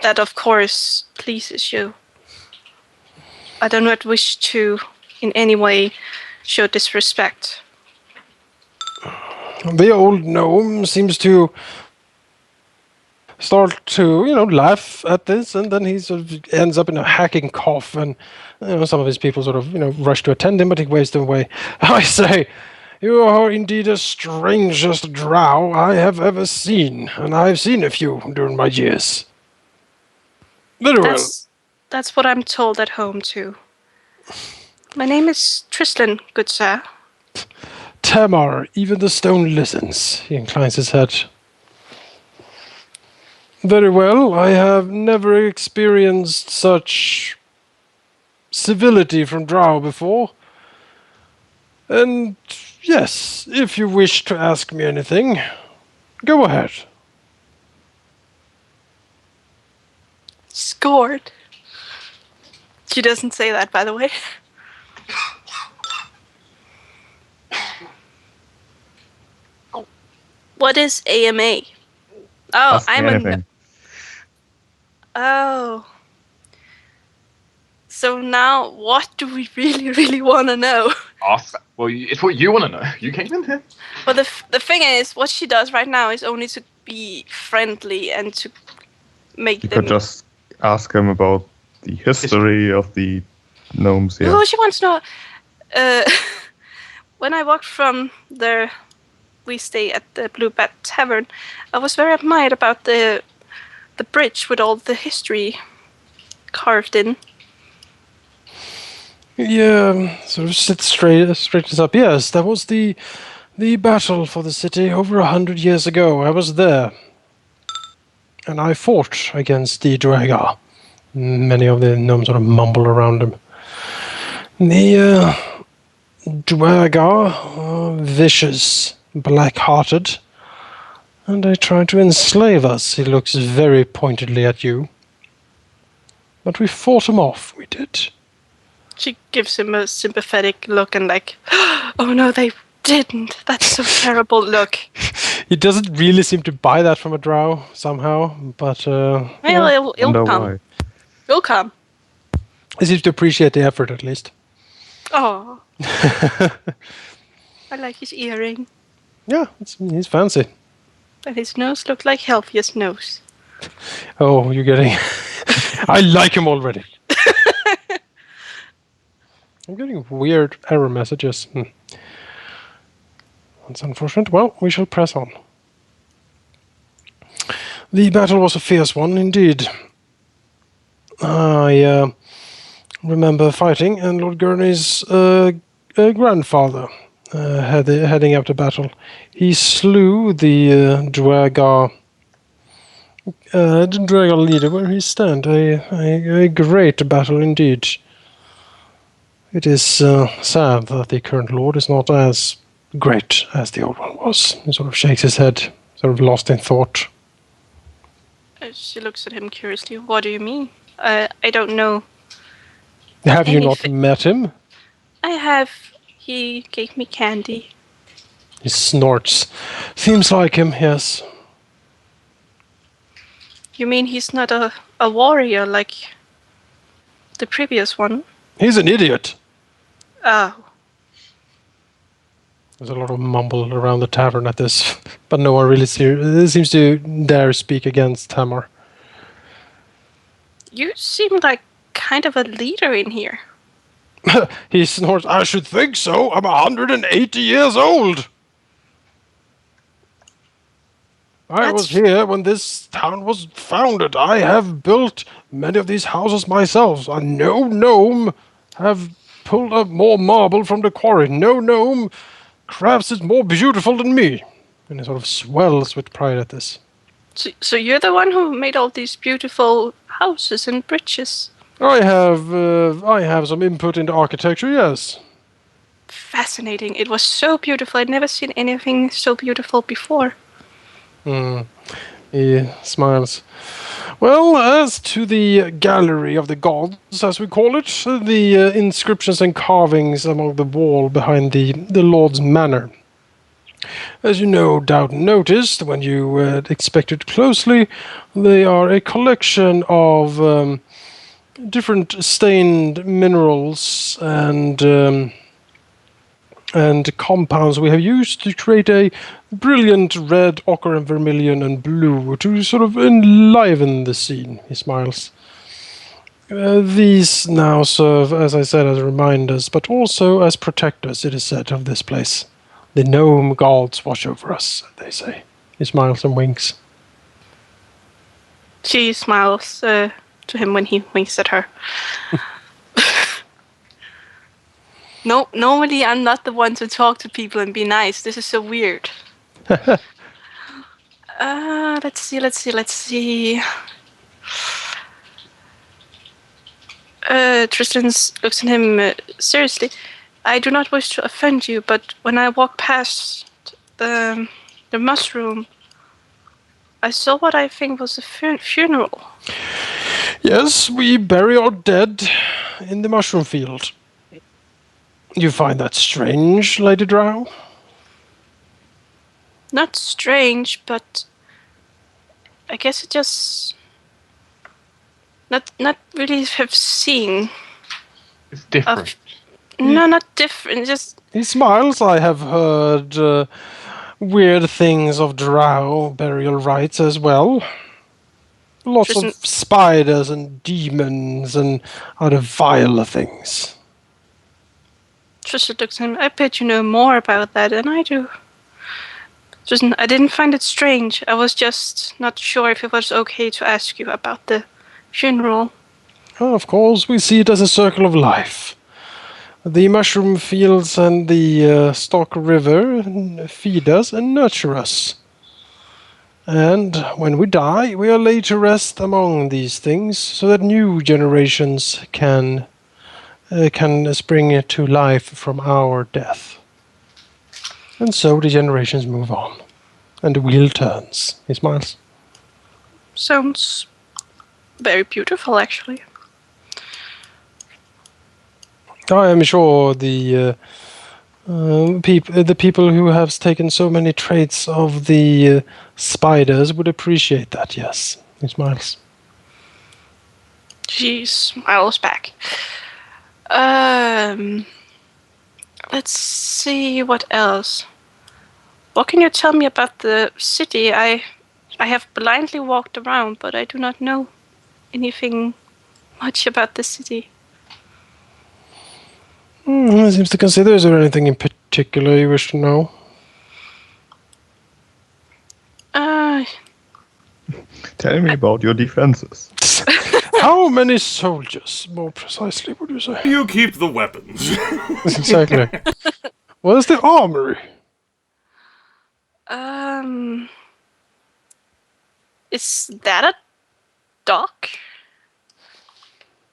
that of course pleases you. I do not wish to in any way show disrespect. The old gnome seems to start to, laugh at this, and then he sort of ends up in a hacking cough, and some of his people sort of, rush to attend him, but he waves them away. I say, you are indeed the strangest drow I have ever seen, and I've seen a few during my years. Very well. That's what I'm told at home too. My name is Tristan, good sir. Tamar, even the stone listens. He inclines his head. Very well, I have never experienced such civility from drow before. And yes, if you wish to ask me anything, go ahead. Scored. She doesn't say that, by the way. What is AMA? Oh, Oh. So now, what do we really want to know? Well, it's what you want to know. You came in here. Well, the thing is, what she does right now is only to be friendly and to make them... You could just ask him about the history of the gnomes here. Oh, she wants to know... when I walked from we stay at the Blue Bat Tavern, I was very admired about the bridge with all the history carved in. Yeah, sort of straightens up. Yes, that was the battle for the city over 100 years ago. I was there. And I fought against the Dragar. Many of the gnomes sort of mumble around him. The Dragar are vicious, black-hearted, and they try to enslave us. He looks very pointedly at you. But we fought them off, we did. She gives him a sympathetic look and like, oh no, they didn't. That's so terrible look. He doesn't really seem to buy that from a drow somehow, but... Well, it'll come. Why. It'll come. He seems to appreciate the effort, at least. Oh. I like his earring. Yeah, he's fancy. And his nose looked like Helfia's nose. Oh, you're getting... I like him already. I'm getting weird error messages. That's unfortunate. Well, we shall press on. The battle was a fierce one, indeed. I remember fighting, and Lord Gurney's grandfather heading up to battle. He slew the Dragar leader where he stand. A great battle indeed. It is sad that the current lord is not as great as the old one was. He sort of shakes his head, sort of lost in thought. She looks at him curiously. What do you mean? I don't know. Have you not met him? I have. He gave me candy. He snorts. Seems like him, yes. You mean he's not a warrior like the previous one? He's an idiot. Oh. There's a lot of mumble around the tavern at this, but no one really seems to dare speak against Tamar. You seem like kind of a leader in here. He snorts, I should think so. I'm 180 years old. I was here when this town was founded. I have built many of these houses myself. No gnome have pulled up more marble from the quarry. No gnome crafts it more beautiful than me. And he sort of swells with pride at this. So you're the one who made all these beautiful houses and bridges? I have some input into architecture, yes. Fascinating. It was so beautiful. I'd never seen anything so beautiful before. He smiles. Well, as to the gallery of the gods, as we call it, the inscriptions and carvings along the wall behind the Lord's manor, As you no doubt noticed when you inspected closely, they are a collection of different stained minerals and compounds we have used to create a brilliant red, ochre, and vermilion and blue to sort of enliven the scene. He smiles. These now serve, as I said, as reminders, but also as protectors, it is said, of this place. The gnome gods watch over us, they say. He smiles and winks. She smiles to him when he winks at her. No, normally I'm not the one to talk to people and be nice. This is so weird. Let's see. Tristan looks at him seriously. I do not wish to offend you, but when I walked past the mushroom, I saw what I think was a funeral. Yes, we bury our dead in the mushroom field. You find that strange, Lady Drow? Not strange, but I guess it just not really have seen. It's different. No, not different. Just He smiles. I have heard weird things of drow burial rites as well. Lots of spiders and demons and other vile things. Tristan looks at him. I bet you know more about that than I do. Tristan, I didn't find it strange. I was just not sure if it was okay to ask you about the funeral. Oh, of course, we see it as a circle of life. The mushroom fields and the Stock River feed us and nurture us. And when we die, we are laid to rest among these things so that new generations can spring to life from our death. And so the generations move on. And the wheel turns. He smiles. Sounds very beautiful, actually. I am sure the people who have taken so many traits of the spiders would appreciate that, yes. He smiles. She smiles back. Let's see what else. What can you tell me about the city? I have blindly walked around, but I do not know anything much about the city. Seems to consider. Is there anything in particular you wish to know? Tell me about your defenses. How many soldiers, more precisely, would you say? You keep the weapons. Exactly. Where's the armory? Is that a dock?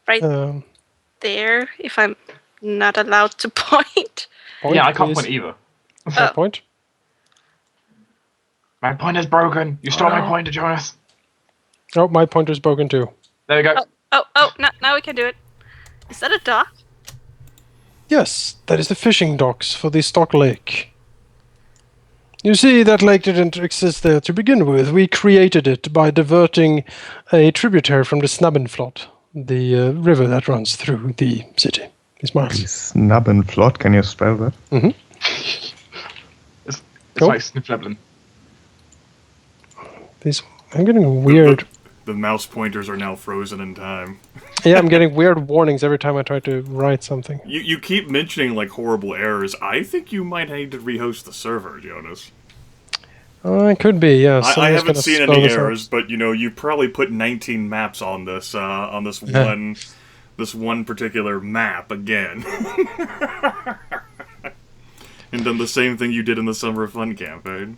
Right there, if I'm not allowed to point. Yeah, I can't point either. Point. My pointer's broken. You stole my pointer, Jonas. Oh, my pointer's broken too. There we go. Now we can do it. Is that a dock? Yes, that is the fishing docks for the Stock Lake. You see, that lake didn't exist there to begin with. We created it by diverting a tributary from the Snabbenflot, the river that runs through the city. He smiles. Snabbenflot, can you spell that? Mm-hmm. It's like Sniffleblin. I'm getting weird. The mouse pointers are now frozen in time. Yeah, I'm getting weird warnings every time I try to write something. You keep mentioning like horrible errors. I think you might need to rehost the server, Jonas. It could be, yes. I haven't seen any errors, but you probably put 19 maps on this one particular map again. And done the same thing you did in the Summer of Fun campaign.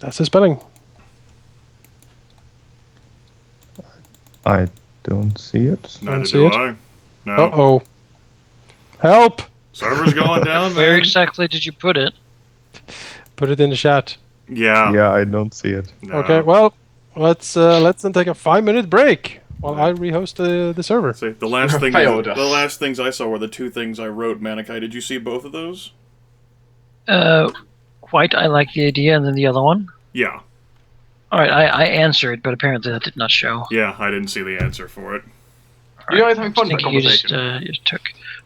That's the spelling. I don't see it. Neither do I. No. Uh-oh. Help! Server's going down, man. Where exactly did you put it? Put it in the chat. Yeah. Yeah, I don't see it. No. Okay, well, let's then take a 5-minute break. while I rehost the server. See, the last thing, Failed the us. last things I saw were the two things I wrote. Manaki, did you see both of those? White, I like the idea, and then the other one. Yeah, All right, I answered, but apparently that did not show. yeah. I didn't see the answer for it. You guys having fun with that Thinking you conversation? you just took.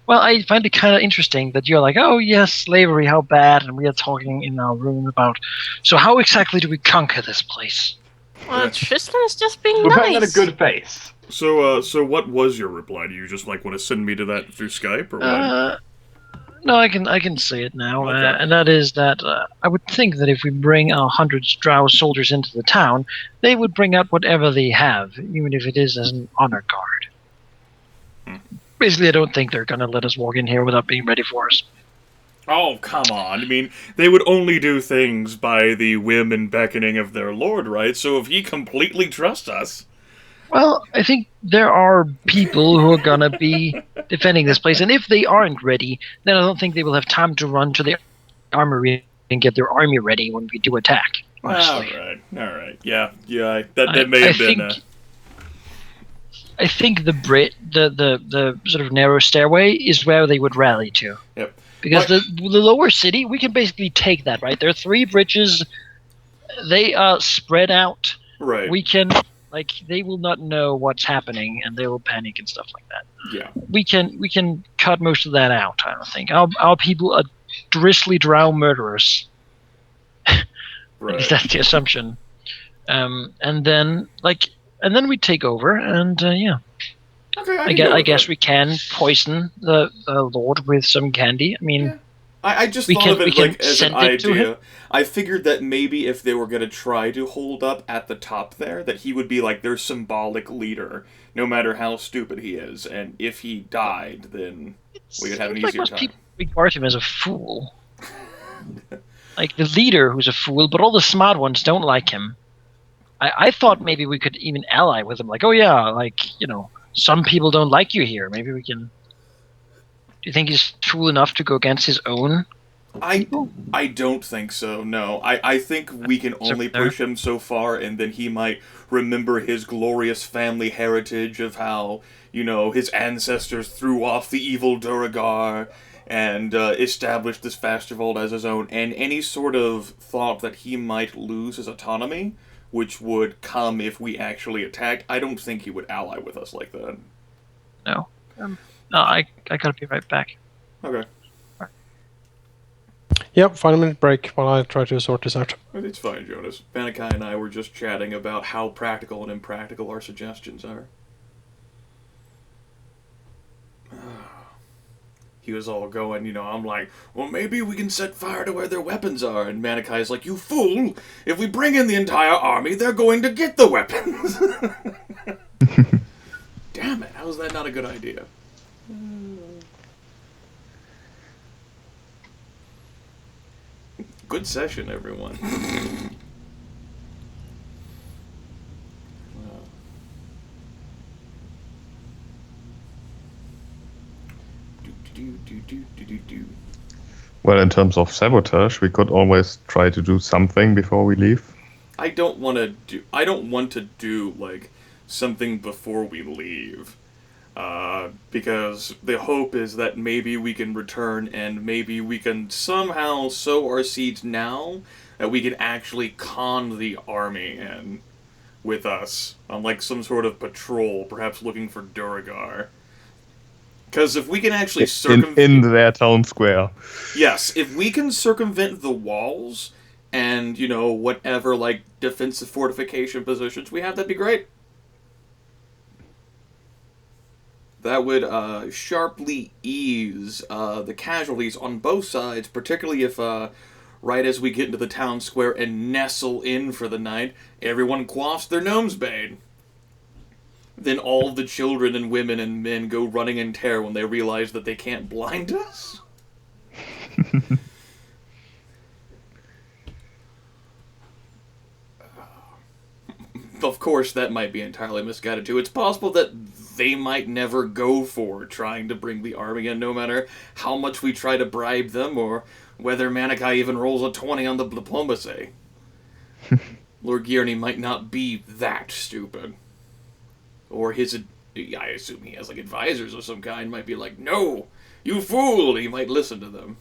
Well, I find it kind of interesting that you're like, oh yes, slavery, how bad, and we are talking in our room about. So how exactly do we conquer this place? Well, Tristan is just being We're nice. putting in a good face. So what was your reply? Do you just want to send me to that through Skype or what? No, I can say it now, Okay. and that is that I would think that if we bring our 100 Drow soldiers into the town, they would bring out whatever they have, even if it is as an honor guard. Basically, I don't think they're gonna let us walk in here without being ready for us. Oh, come on. I mean, they would only do things by the whim and beckoning of their lord, right? So if he completely trusts us... Well, I think there are people who are gonna be defending this place, and if they aren't ready, then I don't think they will have time to run to the armory and get their army ready when we do attack. Honestly. Alright. Yeah, that may have been... I think the sort of narrow stairway is where they would rally to. Yep. Because the lower city, we can basically take that, right? There are 3 bridges. They are spread out. Right. We can, they will not know what's happening, and they will panic and stuff like that. Yeah. We can cut most of that out, I don't think. Our people are drizzly drow murderers. Right. That's the assumption. And then we take over, and yeah. Okay, I guess we can poison the Lord with some candy. I mean, Yeah. I just we thought can- of we it can like as an send it to idea. him. I figured that maybe if they were going to try to hold up at the top there, that he would be like their symbolic leader, no matter how stupid he is. And if he died, then we could have an seems like easier most time. people regard him as a fool. Like the leader who's a fool, but all the smart ones don't like him. I thought maybe we could even ally with him. Like, oh yeah, some people don't like you here. Maybe we can... Do you think he's fool enough to go against his own? I don't think so, no. I think we can only push him so far, and then he might remember his glorious family heritage of how, his ancestors threw off the evil Duragar and established this Fastervold as his own, and any sort of thought that he might lose his autonomy, which would come if we actually attacked, I don't think he would ally with us like that. No. No, I gotta be right back. Okay. Yep, 5-minute break while I try to sort this out. It's fine, Jonas. Manaki and I were just chatting about how practical and impractical our suggestions are. He was all going, I'm like, well, maybe we can set fire to where their weapons are. And Manakai's like, you fool! If we bring in the entire army, they're going to get the weapons! Damn it, how is that not a good idea? Good session, everyone. Well, in terms of sabotage, we could always try to do something before we leave. I don't want to do like something before we leave. Because the hope is that maybe we can return and maybe we can somehow sow our seeds now that we can actually con the army in with us on like some sort of patrol, perhaps looking for Duragar. Because if we can actually circumvent... In their town square. Yes, if we can circumvent the walls and, whatever, like, defensive fortification positions we have, that'd be great. That would sharply ease the casualties on both sides, particularly if, right as we get into the town square and nestle in for the night, everyone quaffs their gnome's bane. Then all the children and women and men go running in terror when they realize that they can't blind us. Of course, that might be entirely misguided too. It's possible that they might never go for trying to bring the army in, no matter how much we try to bribe them, or whether Manaki even rolls a 20 on the diplomacy. Lord Gierney might not be that stupid. Or I assume he has like advisors of some kind, might be like, no, you fool! He might listen to them.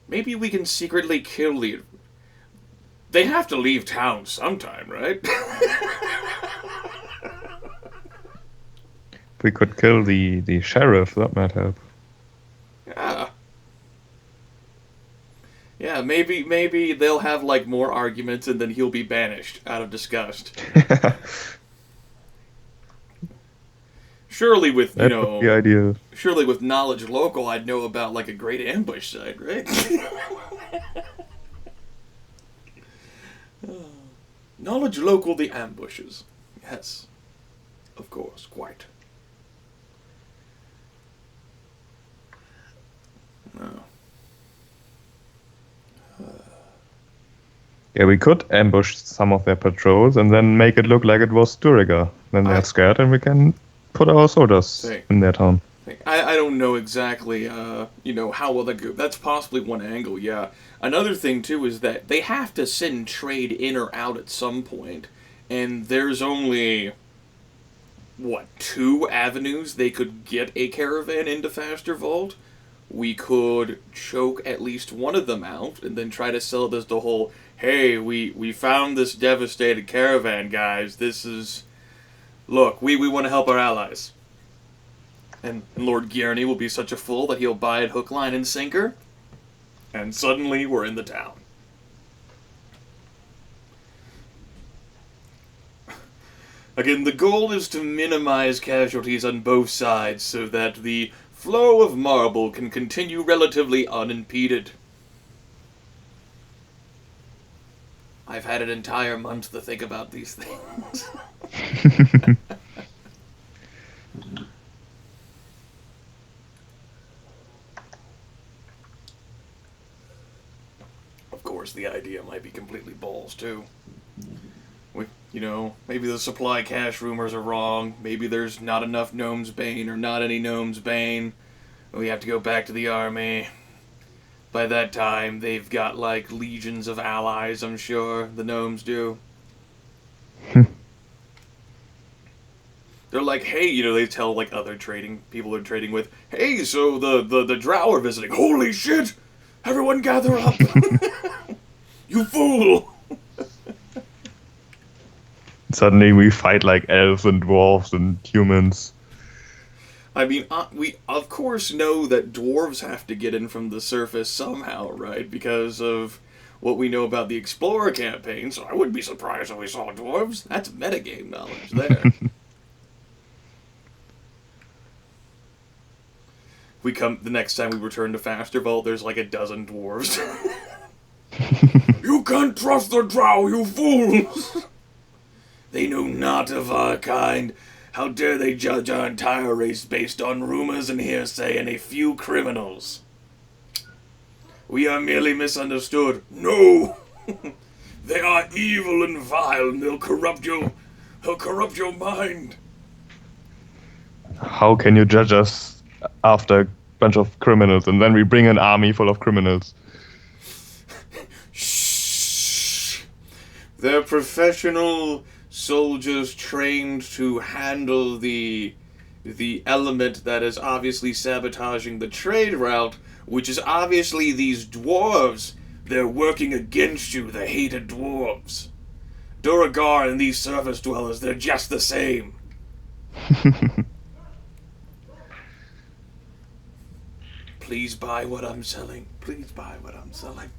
Maybe we can secretly kill the... They have to leave town sometime, right? We could kill the sheriff, that might help. Yeah. Yeah, maybe they'll have like more arguments and then he'll be banished out of disgust. Surely with, That would be ideal. surely with knowledge local, I'd know about like a great ambush site, right? Knowledge local, the ambushes. Yes. Of course, quite. No. Yeah, we could ambush some of their patrols and then make it look like it was Duriga. Then they're scared and we can put our soldiers in their town. I don't know exactly, how well that go. That's possibly one angle, yeah. Another thing, too, is that they have to send trade in or out at some point, and there's only, 2 avenues they could get a caravan into Faster Vault? We could choke at least one of them out, and then try to sell this the whole, hey, we found this devastated caravan, guys, this is... Look, we want to help our allies. And Lord Gierny will be such a fool that he'll buy it hook, line, and sinker. And suddenly we're in the town. Again, the goal is to minimize casualties on both sides so that the flow of marble can continue relatively unimpeded. I've had an entire month to think about these things. Of course, the idea might be completely balls, too. Maybe the supply cache rumors are wrong. Maybe there's not enough Gnome's Bane or not any Gnome's Bane. We have to go back to the army. By that time, they've got, legions of allies, I'm sure. The gnomes do. They're like, hey, they tell, other people they're trading with, hey, so the drow are visiting. Holy shit! Everyone gather up! You fool! Suddenly we fight elves and dwarves and humans. I mean, we of course know that dwarves have to get in from the surface somehow, right? Because of what we know about the Explorer campaign, so I wouldn't be surprised if we saw dwarves. That's metagame knowledge there. The next time we return to Faster Vault, there's a dozen dwarves. You can't trust the drow, you fools! They know not of our kind. How dare they judge our entire race based on rumors and hearsay and a few criminals? We are merely misunderstood. No! They are evil and vile, and they'll corrupt your mind. How can you judge us after a bunch of criminals and then we bring an army full of criminals? Shh! They're professional soldiers trained to handle the element that is obviously sabotaging the trade route, which is obviously these dwarves. They're working against you, the hated dwarves. Duragar and these surface dwellers, they're just the same. Please buy what I'm selling. Please buy what I'm selling.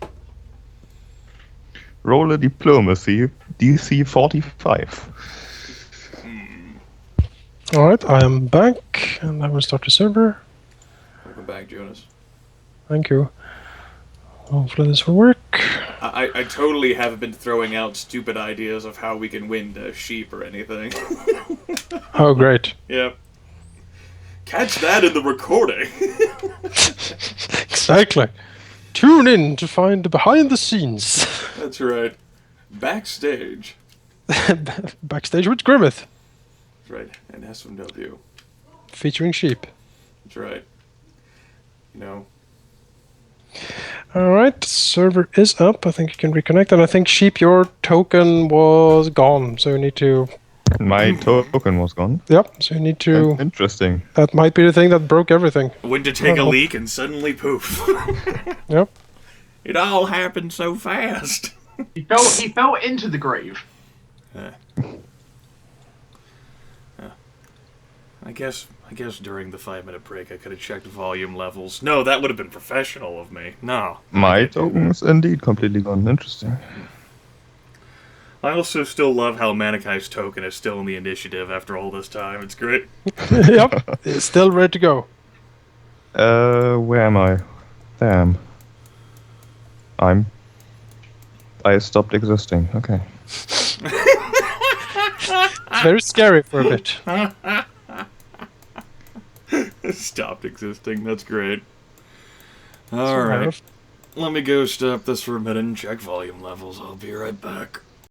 Roll a diplomacy, DC 45. Alright, I am back, and I will start the server. Welcome back, Jonas. Thank you. Hopefully this will work. I totally haven't been throwing out stupid ideas of how we can win sheep or anything. Oh, great. Yep. Catch that in the recording. Exactly. Tune in to find the behind the scenes. That's right. Backstage. Backstage with Grimith. That's right. And SMW. Featuring sheep. That's right. Alright, server is up. I think you can reconnect. And I think sheep, your token was gone. So you need to My token was gone. Yep. So you need to. Interesting. That might be the thing that broke everything. Went to take a Uh-oh. leak and suddenly poof. Yep. It all happened so fast. He fell into the grave. I guess during the 5-minute break I could have checked volume levels. No, that would have been professional of me. No. My token is indeed completely gone. Interesting. I also still love how Manaki's token is still in the initiative after all this time. It's great. Yep. It's still ready to go. Where am I? Damn. I stopped existing. Okay. It's very scary for a bit. Stopped existing. That's great. Alright. Let me go stop this for a minute and check volume levels. I'll be right back.